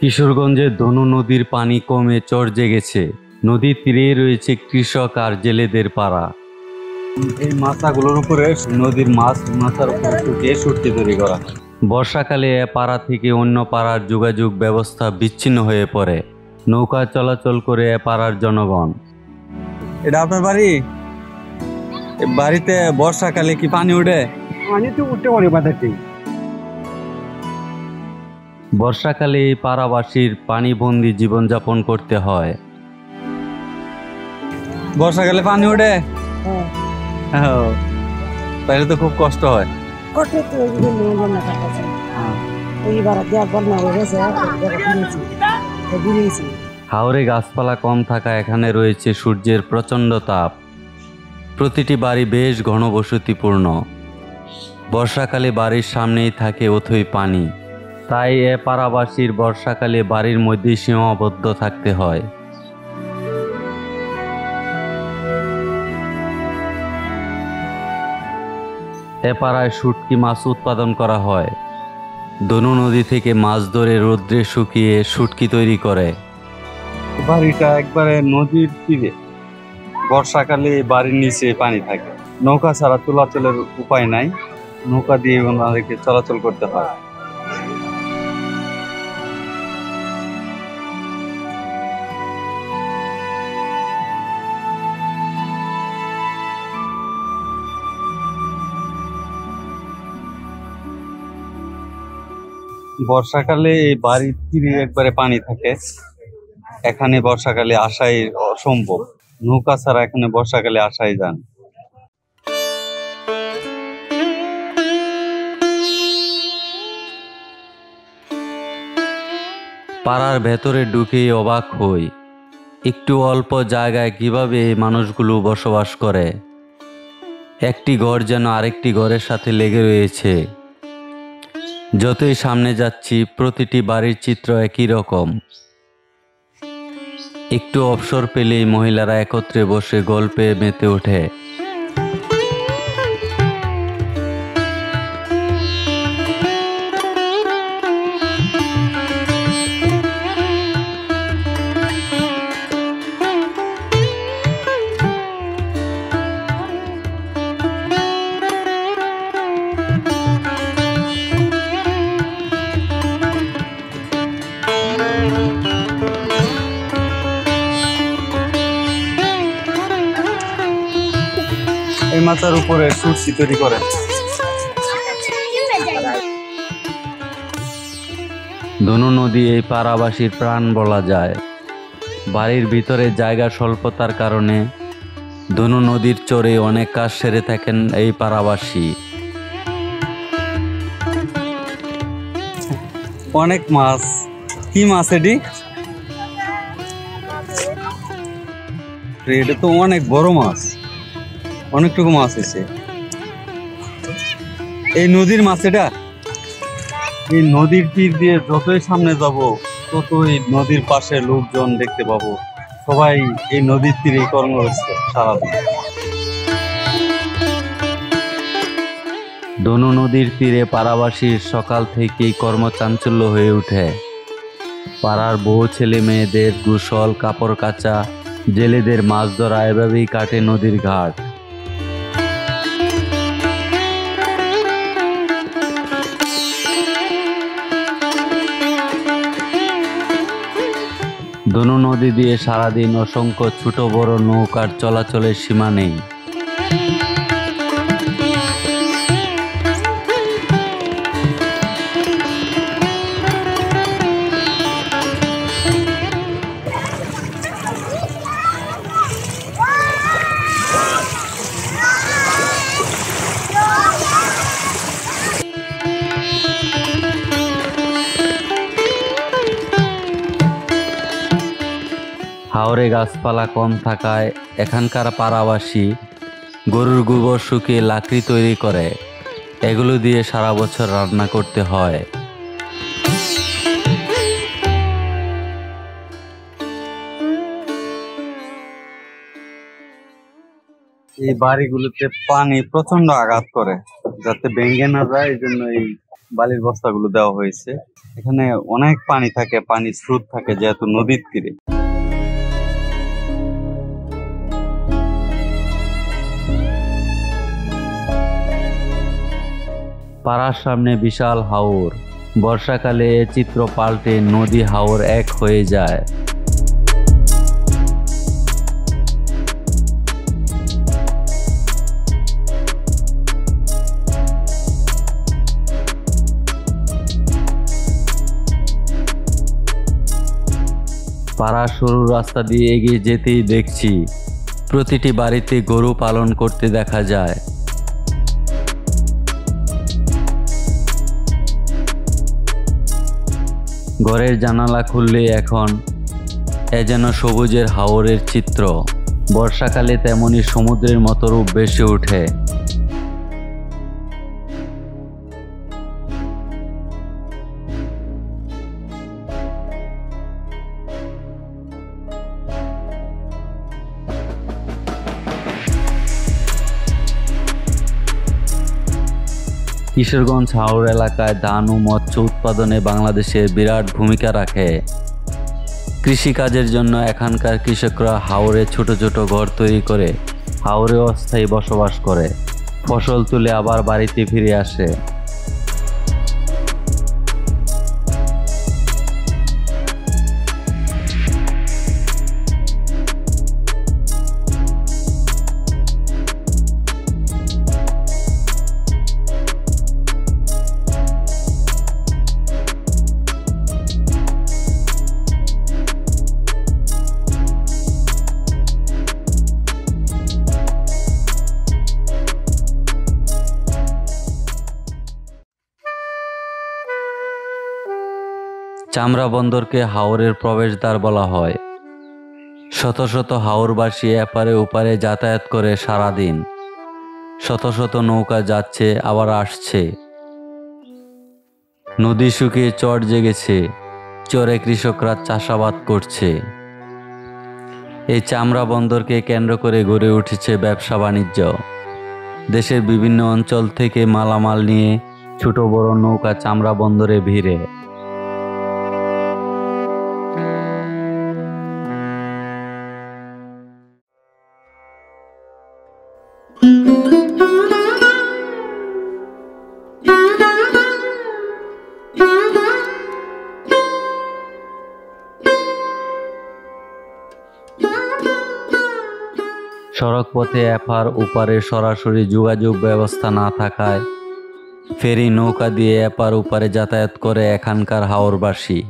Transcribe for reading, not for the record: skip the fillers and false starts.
কিশোরগঞ্জে ধনু নদীর পানি কমে চর জেগেছে। নদীর তীরেই রয়েছে কৃষক আর জেলেদের পাড়া। এই মাথাগুলোর উপরে নদীর মাথার উপরে শুকিয়ে সুটকি তৈরি করা হয়। বর্ষাকালে এ পাড়া থেকে অন্য পাড়ার যোগাযোগ ব্যবস্থা বিচ্ছিন্ন হয়ে পড়ে। নৌকা চলাচল করে এ পাড়ার জনগণ। এটা আপনার বাড়ি? বাড়িতে বর্ষাকালে কি পানি উঠে? পানি তো উঠতে পারে বাধাতেই। বর্ষাকালে এই পাড়াবাসীর পানিবন্দী জীবনযাপন করতে হয়। বর্ষাকালে পানি উঠে? তাহলে তো খুব কষ্ট হয়। হাওরে গাছপালা কম থাকা এখানে রয়েছে সূর্যের প্রচণ্ড তাপ। প্রতিটি বাড়ি বেশ ঘনবসতিপূর্ণ। বর্ষাকালে বাড়ির সামনেই থাকে অথই পানি। তাই এ পাড়াবাসীর বর্ষাকালে বাড়ির মধ্যে সীমাবদ্ধ থাকতে হয়। এ পাড়ায় শুটকি মাছ উৎপাদন করা হয়। ধনু নদী থেকে মাছ ধরে রৌদ্রে শুকিয়ে শুটকি তৈরি করে। বাড়িটা একবারে নদীর তীরে। বর্ষাকালে বাড়ির নিচে পানি থাকে। নৌকা ছাড়া চলাচলের উপায় নাই। নৌকা দিয়ে ওনাদেরকে চলাচল করতে হয়। বর্ষাকালে এই বাড়ির তীরে একবারে পানি থাকে। এখানে বর্ষাকালে আসাই অসম্ভব। নৌকা ছাড়া এখানে বর্ষাকালে আসাই যান। পাড়ার ভেতরে ঢুকেই অবাক হই, একটু অল্প জায়গায় কিভাবে এই মানুষগুলো বসবাস করে। একটি ঘর যেন আরেকটি ঘরের সাথে লেগে রয়েছে। যতই সামনে যাচ্ছি প্রতিটি বাড়ির চিত্র একই রকম। একটু অবসর পেলেই মহিলারা একত্রে বসে গল্পে মেতে ওঠে। এই মাথার উপরে সুটকি তৈরি করে। ধনু নদী এই পাড়াবাসীর প্রাণ বলা যায়। বাড়ির ভিতরে জায়গা স্বল্পতার কারণে ধনু নদীর চরে অনেক কাজ সেরে থাকেন এই পাড়াবাসী। অনেক মাছ। কি মাছ এটি? এটা তো অনেক বড় মাছ। অনেকটুকু মাছ হয়েছে। এই নদীর মাছ এটা? এই নদীর তীর দিয়ে যতই সামনে যাব ততই নদীর পাশে লোকজন দেখতে পাবো। সবাই এই নদীর তীরে কর্মব্যস্ত সারাদিন। ধনু নদীর তীরে পাড়াবাসীর সকাল থেকেই কর্মচাঞ্চল্য হয়ে ওঠে। পাড়ার বহু ছেলে মেয়েদের গোসল, কাপড় কাচা, জেলেদের মাছ ধরা, এভাবেই কাটে নদীর ঘাট। ধনু নদী দিয়ে সারাদিন অসংখ্য ছোট বড় নৌকার চলাচলের সীমা নেই। হাওরে গাছপালা কম থাকায় এখানকার পাড়াবাসী গরুর গোবর শুকিয়ে লাকড়ি তৈরি করে। এগুলো দিয়ে সারা বছর রান্না করতে হয়। এই বাড়িগুলোতে পানি প্রচন্ড আঘাত করে, যাতে ভেঙে না যায় এই জন্য এই বালির বস্তাগুলো দেওয়া হয়েছে। এখানে অনেক পানি থাকে, পানির স্রোত থাকে যেহেতু নদীর তীরে। পাড়ার সামনে বিশাল হাওর। বর্ষাকালে এ চিত্র পাল্টে নদী হাওর এক হয়ে যায়। পাড়ার সরু রাস্তা দিয়ে এগিয়ে যেতেই দেখছি প্রতিটি বাড়িতে গরু পালন করতে দেখা যায়। ঘরের জানালা খুললে এখন এ যেন সবুজের হাওরের চিত্র। বর্ষাকালে তেমনি সমুদ্রের মতো রূপ ভেসে ওঠে। কিশোরগঞ্জ হাওর এলাকায় ধান ও মৎস্য উৎপাদনে বাংলাদেশের বিরাট ভূমিকা রাখে। কৃষিকাজের জন্য এখানকার কৃষকরা হাওরে ছোট ছোট ঘর তৈরি করে হাওরে অস্থায়ী বসবাস করে। ফসল তুলে আবার বাড়িতে ফিরে আসে। চামড়া বন্দরকে হাওরের প্রবেশদ্বার বলা হয়। শত শত হাওরবাসী এপারে ওপারে যাতায়াত করে সারাদিন। শত শত নৌকা যাচ্ছে আবার আসছে। নদী শুকিয়ে চর জেগেছে, চরে কৃষকরা চাষাবাদ করছে। এই চামড়া বন্দরকে কেন্দ্র করে গড়ে উঠেছে ব্যবসা বাণিজ্য। দেশের বিভিন্ন অঞ্চল থেকে মালামাল নিয়ে ছোট বড় নৌকা চামড়া বন্দরে ভিড়ে। সড়ক পথে এপার ওপারে সরাসরি যোগাযোগ ব্যবস্থা না থাকায় ফেরি নৌকা দিয়ে এপার ওপারে যাতায়াত করে এখানকার হাওরবাসী।